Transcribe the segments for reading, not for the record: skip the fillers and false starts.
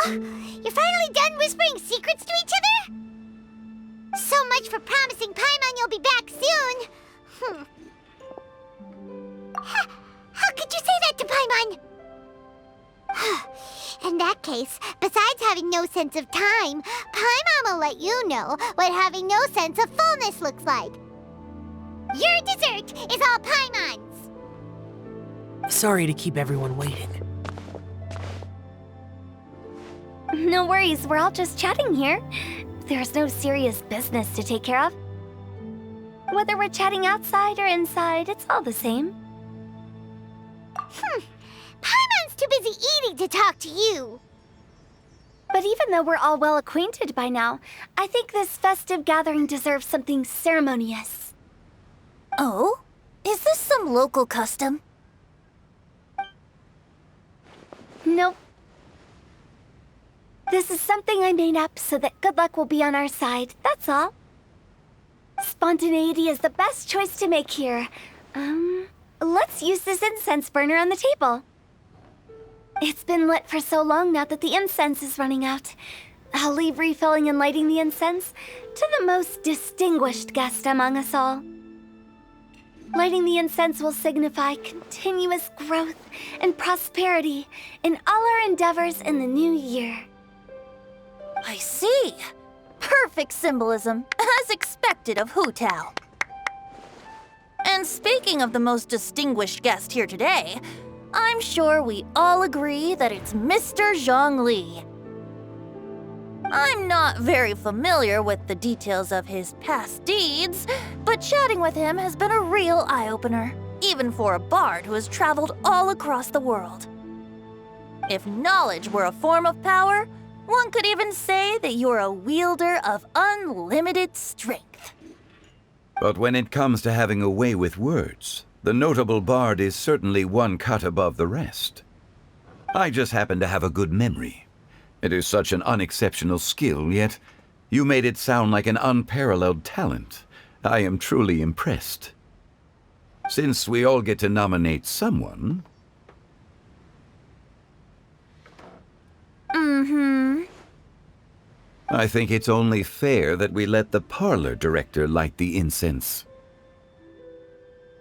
You're finally done whispering secrets to each other? So much for promising Paimon you'll be back soon. How could you say that to Paimon? In that case, besides having no sense of time, Paimon will let you know what having no sense of fullness looks like. Your dessert is all Paimon's. Sorry to keep everyone waiting. No worries, we're all just chatting here. There's no serious business to take care of. Whether we're chatting outside or inside, it's all the same. Paimon's too busy eating to talk to you. But even though we're all well acquainted by now, I think this festive gathering deserves something ceremonious. Oh? Is this some local custom? Nope. This is something I made up so that good luck will be on our side, that's all. Spontaneity is the best choice to make here. Let's use this incense burner on the table. It's been lit for so long now that the incense is running out. I'll leave refilling and lighting the incense to the most distinguished guest among us all. Lighting the incense will signify continuous growth and prosperity in all our endeavors in the new year. I see. Perfect symbolism, as expected of Hu Tao. And speaking of the most distinguished guest here today, I'm sure we all agree that it's Mr. Zhongli. I'm not very familiar with the details of his past deeds, but chatting with him has been a real eye-opener, even for a bard who has traveled all across the world. If knowledge were a form of power, one could even say that you're a wielder of unlimited strength. But when it comes to having a way with words, the notable bard is certainly one cut above the rest. I just happen to have a good memory. It is such an unexceptional skill, yet you made it sound like an unparalleled talent. I am truly impressed. Since we all get to nominate someone... I think it's only fair that we let the parlor director light the incense.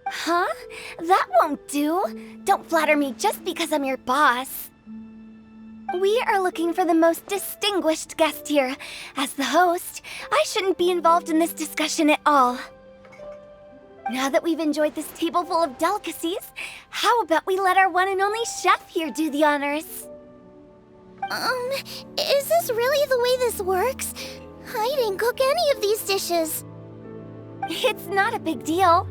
Huh? That won't do. Don't flatter me just because I'm your boss. We are looking for the most distinguished guest here. As the host, I shouldn't be involved in this discussion at all. Now that we've enjoyed this table full of delicacies, how about we let our one and only chef here do the honors? Is this really the way this works? I didn't cook any of these dishes. It's not a big deal.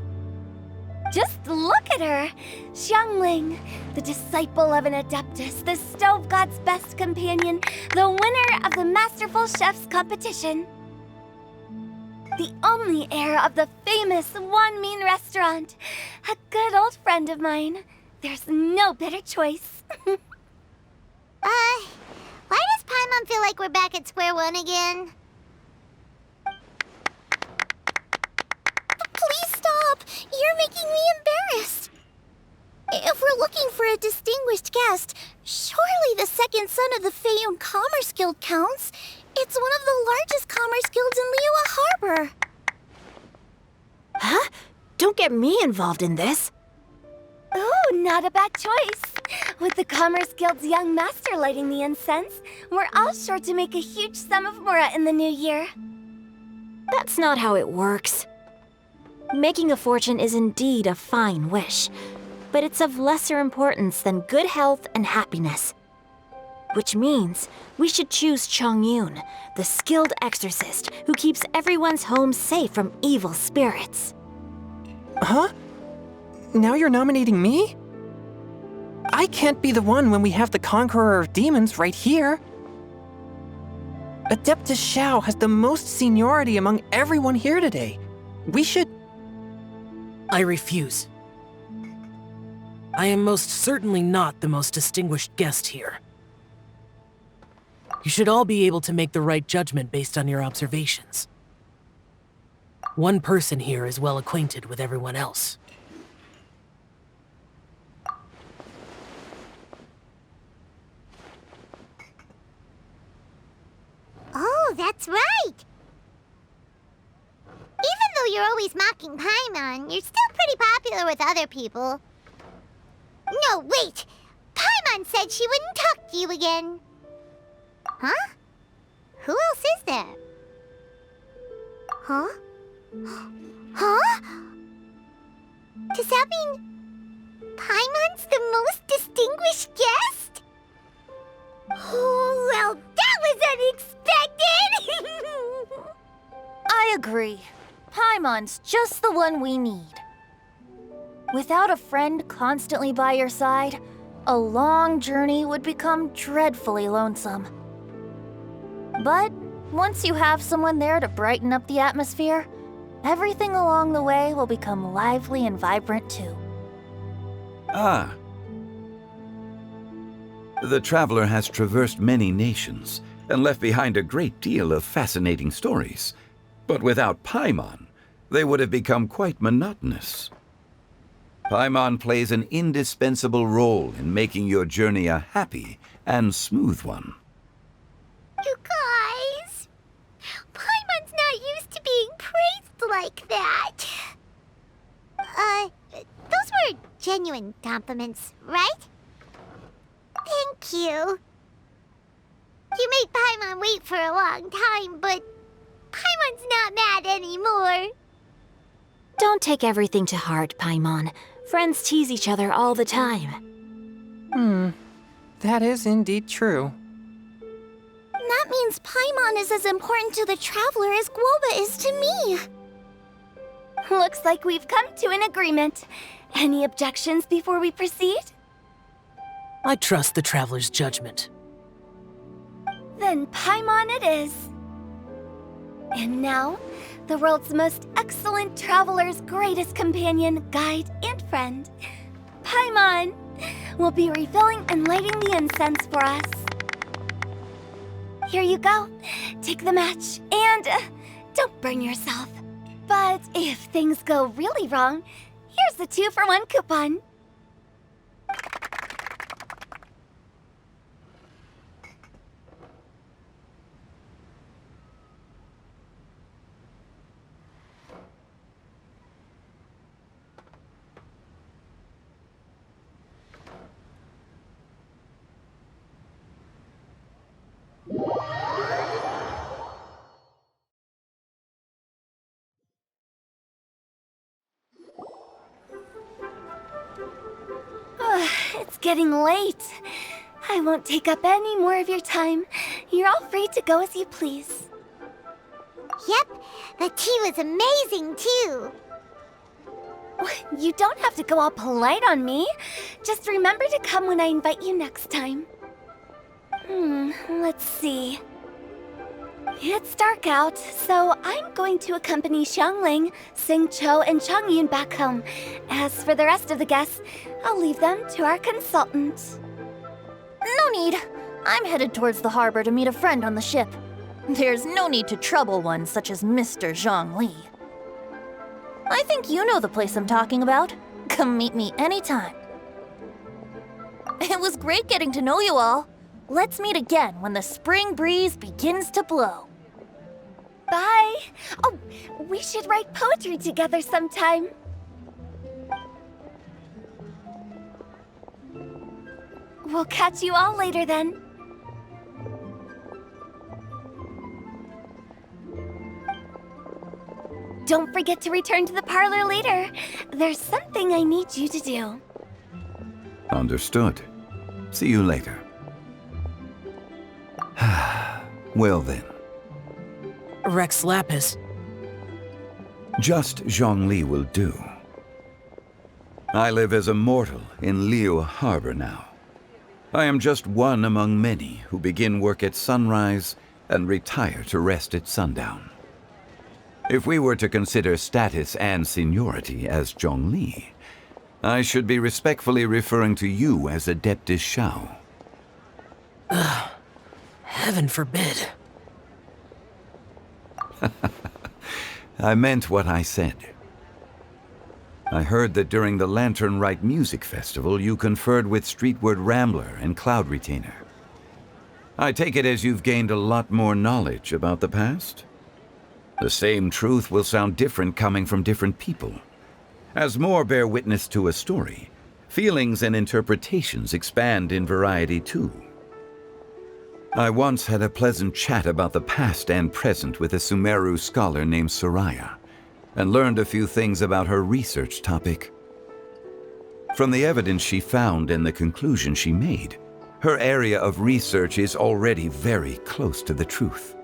Just look at her! Xiangling, the disciple of an adeptus, the stove god's best companion, the winner of the Masterful Chef's competition. The only heir of the famous Wanmin restaurant. A good old friend of mine. There's no better choice. Why does Paimon feel like we're back at square one again? Please stop! You're making me embarrassed. If we're looking for a distinguished guest, surely the second son of the Feiyun Commerce Guild counts. It's one of the largest commerce guilds in Liyue Harbor. Huh? Don't get me involved in this. Oh, not a bad choice. With the Commerce Guild's young master lighting the incense, we're all sure to make a huge sum of mora in the new year. That's not how it works. Making a fortune is indeed a fine wish, but it's of lesser importance than good health and happiness. Which means we should choose Chongyun, the skilled exorcist who keeps everyone's home safe from evil spirits. Huh? Now you're nominating me? I can't be the one when we have the Conqueror of Demons right here. Adeptus Xiao has the most seniority among everyone here today. We should... I refuse. I am most certainly not the most distinguished guest here. You should all be able to make the right judgment based on your observations. One person here is well acquainted with everyone else. That's right! Even though you're always mocking Paimon, you're still pretty popular with other people. No, wait! Paimon said she wouldn't talk to you again. Huh? Who else is there? Huh? Huh? Does that mean Paimon's the most distinguished guest? Oh, well, that was unexpected! I agree. Paimon's just the one we need. Without a friend constantly by your side, a long journey would become dreadfully lonesome. But once you have someone there to brighten up the atmosphere, everything along the way will become lively and vibrant too. Ah. The traveler has traversed many nations and left behind a great deal of fascinating stories. But without Paimon, they would have become quite monotonous. Paimon plays an indispensable role in making your journey a happy and smooth one. You guys, Paimon's not used to being praised like that. Those were genuine compliments, right? Thank you. You made Paimon wait for a long time, but Paimon's not mad anymore. Don't take everything to heart, Paimon. Friends tease each other all the time. That is indeed true. That means Paimon is as important to the traveler as Guoba is to me. Looks like we've come to an agreement. Any objections before we proceed? I trust the traveler's judgment. Then Paimon it is. And now, the world's most excellent traveler's greatest companion, guide, and friend, Paimon, will be refilling and lighting the incense for us. Here you go. Take the match, and don't burn yourself. But if things go really wrong, here's the 2-for-1 coupon. It's getting late. I won't take up any more of your time. You're all free to go as you please. Yep, the tea was amazing too. You don't have to go all polite on me. Just remember to come when I invite you next time. Let's see. It's dark out, so I'm going to accompany Xiangling, Xingqiu, and Changyun back home. As for the rest of the guests, I'll leave them to our consultant. No need. I'm headed towards the harbor to meet a friend on the ship. There's no need to trouble one such as Mr. Zhongli. I think you know the place I'm talking about. Come meet me anytime. It was great getting to know you all. Let's meet again when the spring breeze begins to blow. Bye. Oh, we should write poetry together sometime. We'll catch you all later then. Don't forget to return to the parlor later. There's something I need you to do. Understood. See you later. Well then. Rex Lapis. Just Zhongli will do. I live as a mortal in Liu Harbor now. I am just one among many who begin work at sunrise and retire to rest at sundown. If we were to consider status and seniority as Zhongli, I should be respectfully referring to you as Adeptus Xiao. Heaven forbid. I meant what I said. I heard that during the Lantern Rite Music Festival, you conferred with Streetward Rambler and Cloud Retainer. I take it as you've gained a lot more knowledge about the past? The same truth will sound different coming from different people. As more bear witness to a story, feelings and interpretations expand in variety too. I once had a pleasant chat about the past and present with a Sumeru scholar named Soraya, and learned a few things about her research topic. From the evidence she found and the conclusion she made, her area of research is already very close to the truth.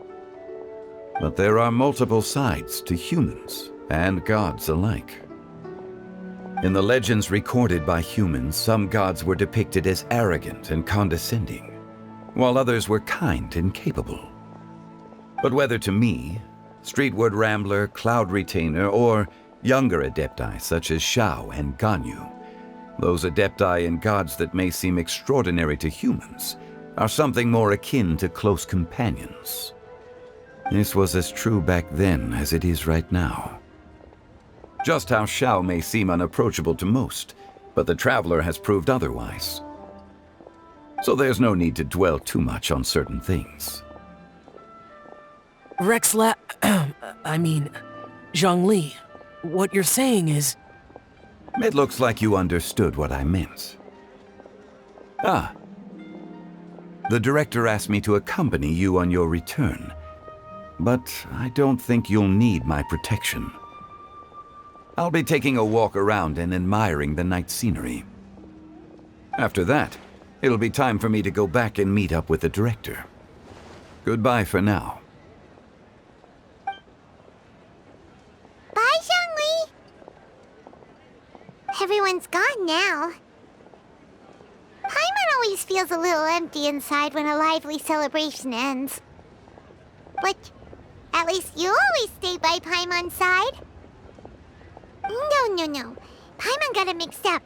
But there are multiple sides to humans and gods alike. In the legends recorded by humans, some gods were depicted as arrogant and condescending, while others were kind and capable. But whether to me, Streetward Rambler, Cloud Retainer, or younger adepti such as Xiao and Ganyu, those adepti and gods that may seem extraordinary to humans are something more akin to close companions. This was as true back then as it is right now. Just how Xiao may seem unapproachable to most, but the Traveler has proved otherwise. So there's no need to dwell too much on certain things. Zhongli, what you're saying is... It looks like you understood what I meant. Ah. The director asked me to accompany you on your return, but I don't think you'll need my protection. I'll be taking a walk around and admiring the night scenery. After that, it'll be time for me to go back and meet up with the director. Goodbye for now. Bye, Zhongli! Everyone's gone now. Paimon always feels a little empty inside when a lively celebration ends. But at least you always stay by Paimon's side. No. Paimon got it mixed up.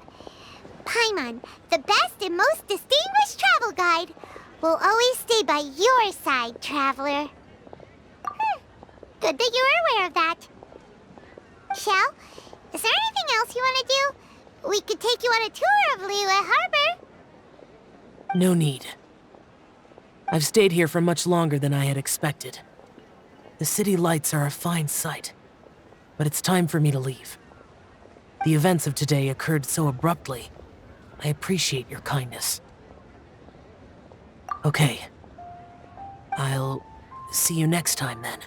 Paimon, the best and most distinguished travel guide, will always stay by your side, Traveler. Good that you're aware of that. Shell, is there anything else you want to do? We could take you on a tour of Liyue Harbor. No need. I've stayed here for much longer than I had expected. The city lights are a fine sight, but it's time for me to leave. The events of today occurred so abruptly. I appreciate your kindness. Okay. I'll see you next time then.